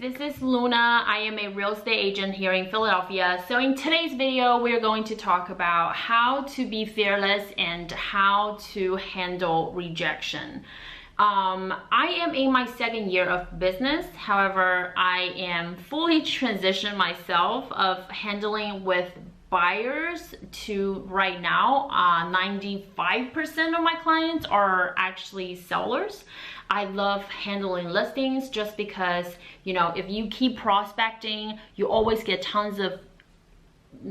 this is Luna. I am a real estate agent here in Philadelphia. So in today's video, we're going to talk about how to be fearless and how to handle rejection. I am in my second year of business. However, I am fully transitioned myself of handling with buyers to right now 95% of my clients are actually sellers. I love handling listings just because, you know, if you keep prospecting, you always get tons of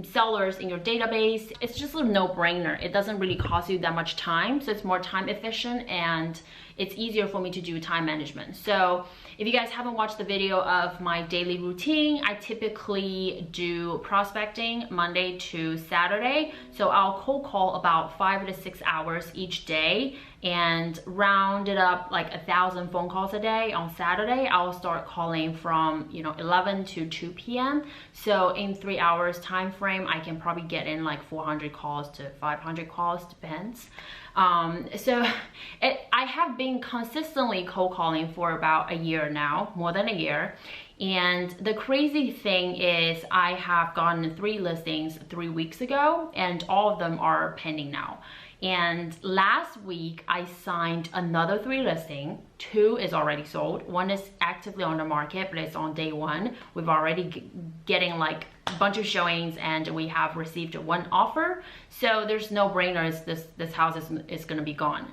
sellers in your database. It's just a no-brainer. It doesn't really cost you that much time, so it's more time efficient and it's easier for me to do time management. So if you guys haven't watched the video of my daily routine, I typically do prospecting Monday to Saturday. So I'll cold call about 5 to 6 hours each day and round it up like 1,000 phone calls a day. On Saturday, I'll start calling from 11 to 2 p.m. So in 3 hours time frame, I can probably get in like 400 calls to 500 calls, depends. I have been consistently cold calling for about a year now, more than a year. And the crazy thing is I have gotten 3 listings 3 weeks ago and all of them are pending now. And last week I signed another 3 listing. 2 is already sold. 1 is actively on the market, but it's on day 1. We've already getting like a bunch of showings and we have received 1 offer. So there's no brainer. This house is going to be gone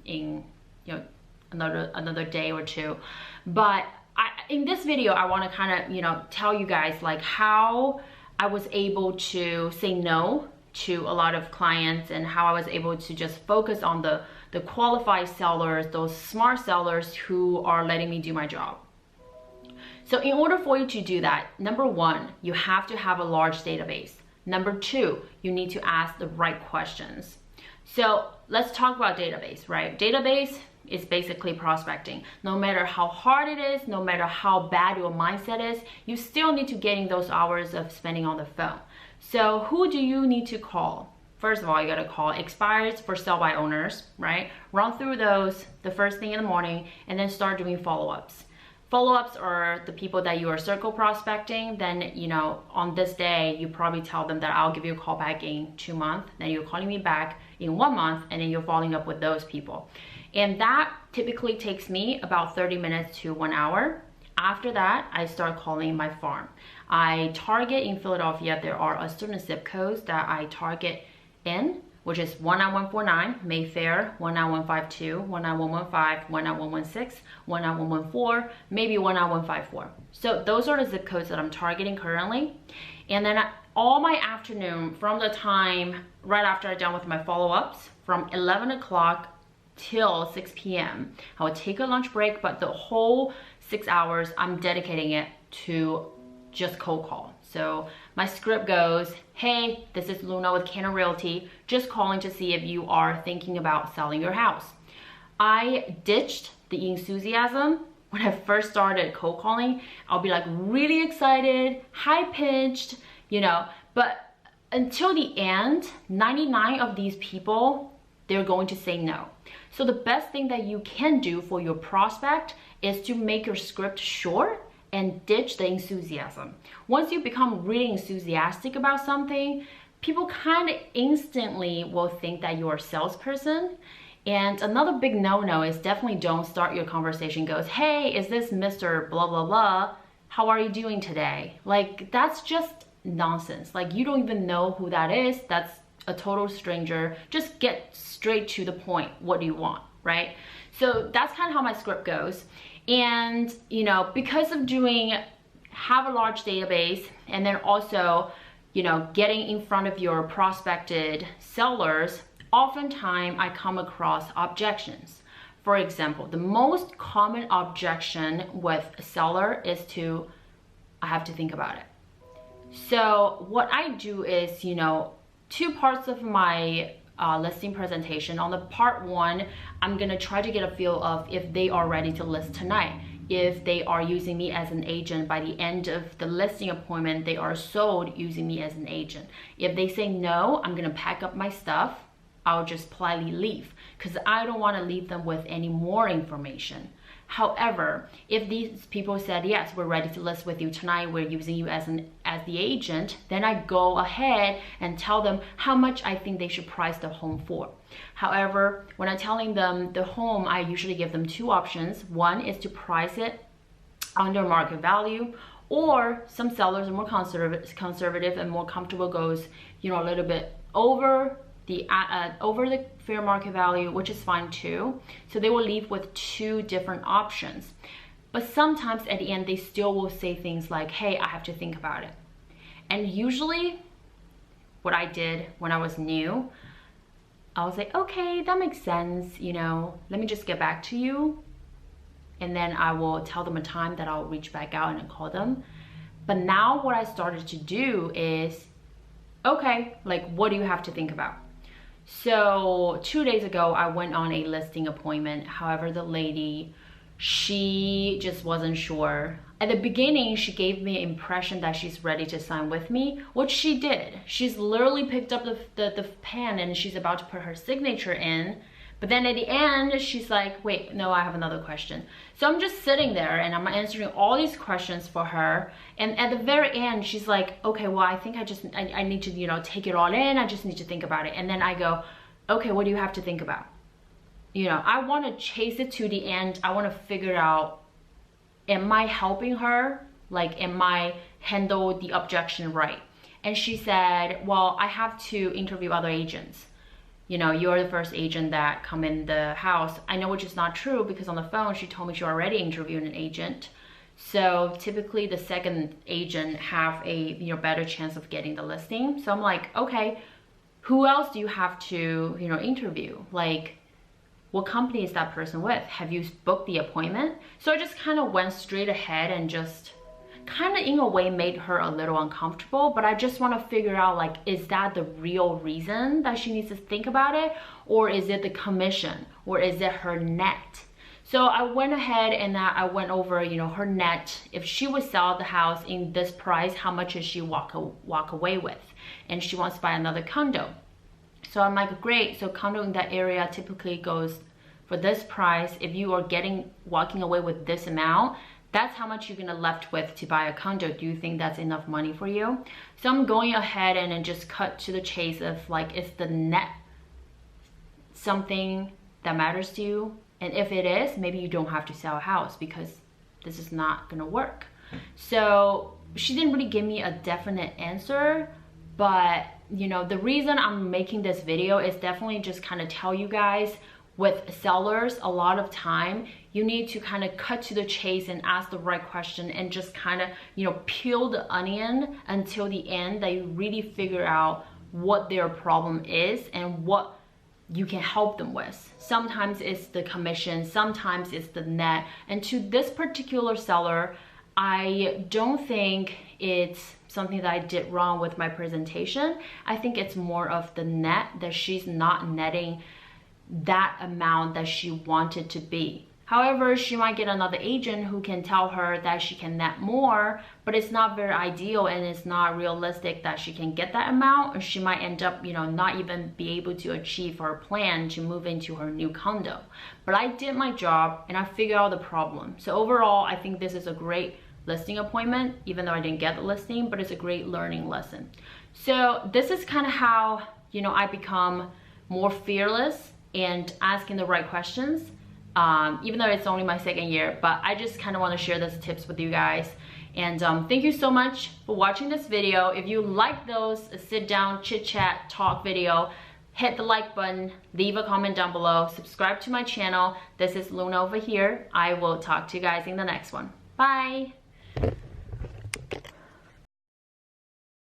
in another day or 2. But in this video, I want to kind of tell you guys like how I was able to say no to a lot of clients and how I was able to just focus on the qualified sellers, those smart sellers who are letting me do my job. So in order for you to do that, number 1, you have to have a large database. Number 2, you need to ask the right questions. So let's talk about database, right? Database is basically prospecting. No matter how hard it is, no matter how bad your mindset is, you still need to get in those hours of spending on the phone. So who do you need to call? First of all, you gotta call expireds for sell by owners, right? Run through those the first thing in the morning and then start doing follow-ups. Follow-ups are the people that you are circle prospecting. Then, on this day, you probably tell them that I'll give you a call back in 2 months. Then you're calling me back in 1 month and then you're following up with those people. And that typically takes me about 30 minutes to 1 hour. After that, I start calling my farm. I target in Philadelphia, there are certain zip codes that I target in, which is 19149, Mayfair, 19152, 19115, 19116, 19114, maybe 19154. So those are the zip codes that I'm targeting currently. And then all my afternoon, from the time right after I'm done with my follow-ups, from 11 o'clock till 6 p.m. I would take a lunch break, but the whole 6 hours, I'm dedicating it to just cold call. So my script goes, hey, this is Luna with Canon Realty, just calling to see if you are thinking about selling your house. I ditched the enthusiasm when I first started cold calling. I'll be like really excited, high pitched, but until the end, 99 of these people, they're going to say no. So the best thing that you can do for your prospect is to make your script short and ditch the enthusiasm. Once you become really enthusiastic about something, people kind of instantly will think that you're a salesperson. And another big no-no is definitely don't start your conversation goes, hey, is this Mr. blah, blah, blah? How are you doing today? Like, that's just nonsense. Like, you don't even know who that is. That's a total stranger. Just get straight to the point. What do you want, right? So that's kind of how my script goes. And because of have a large database and then also getting in front of your prospected sellers, oftentimes I come across objections. For example, the most common objection with a seller is I have to think about it. So what I do is 2 parts of my listing presentation. On the part 1, I'm gonna try to get a feel of if they are ready to list tonight. If they are using me as an agent, by the end of the listing appointment, they are sold using me as an agent. If they say no, I'm gonna pack up my stuff. I'll just politely leave because I don't want to leave them with any more information. However, if these people said, yes, we're ready to list with you tonight, we're using you as the agent, then I go ahead and tell them how much I think they should price the home for. However, when I'm telling them the home, I usually give them two options. One is to price it under market value, or some sellers are more conservative and more comfortable, goes, you know, a little bit over the fair market value, which is fine too. So they will leave with two different options. But sometimes at the end, they still will say things like, hey, I have to think about it. And usually what I did when I was new, I was like, okay, that makes sense. You know, let me just get back to you. And then I will tell them a time that I'll reach back out and call them. But now what I started to do is, okay, like, what do you have to think about? So 2 days ago, I went on a listing appointment. However, the lady, she just wasn't sure. At the beginning, she gave me an impression that she's ready to sign with me, which she did. She's literally picked up the pen and she's about to put her signature in. But then at the end, she's like, wait, no, I have another question. So I'm just sitting there and I'm answering all these questions for her. And at the very end, she's like, okay, well, I think I need to, you know, take it all in. I just need to think about it. And then I go, okay, what do you have to think about? You know, I want to chase it to the end. I want to figure out, am I helping her? Like, am I handle the objection right? And she said, well, I have to interview other agents. You know, you're the first agent that come in the house. I know, which is not true, because on the phone, she told me she already interviewed an agent. So typically the second agent have a, you know, better chance of getting the listing. So I'm like, okay, who else do you have to, you know, interview? Like, what company is that person with? Have you booked the appointment? So I just kind of went straight ahead and just kind of in a way made her a little uncomfortable. But I just want to figure out, like, is that the real reason that she needs to think about it? Or is it the commission? Or is it her net? So I went ahead and I went over, you know, her net. If she would sell the house in this price, how much does she walk away with? And she wants to buy another condo. So I'm like, great. So condo in that area typically goes for this price. If you are walking away with this amount, that's how much you're gonna left with to buy a condo. Do you think that's enough money for you? So I'm going ahead and then just cut to the chase of, like, is the net something that matters to you? And if it is, maybe you don't have to sell a house, because this is not gonna work. So she didn't really give me a definite answer, but you know, the reason I'm making this video is definitely just kind of tell you guys, with sellers, a lot of time you need to kind of cut to the chase and ask the right question and just kind of, you know, peel the onion until the end, that you really figure out what their problem is and what you can help them with. Sometimes it's the commission, sometimes it's the net. And to this particular seller, I don't think it's something that I did wrong with my presentation. I think it's more of the net, that she's not netting that amount that she wanted to be. However, she might get another agent who can tell her that she can net more, but it's not very ideal and it's not realistic that she can get that amount, or she might end up, you know, not even be able to achieve her plan to move into her new condo. But I did my job and I figured out the problem. So overall, I think this is a great listing appointment, even though I didn't get the listing, but it's a great learning lesson. So this is kind of how, you know, I become more fearless and asking the right questions, even though it's only my second year. But I just kind of want to share those tips with you guys. And thank you so much for watching this video. If you like those sit down chit chat talk video, hit the like button, leave a comment down below, subscribe to my channel. This is Luna over here. I will talk to you guys in the next one. Bye.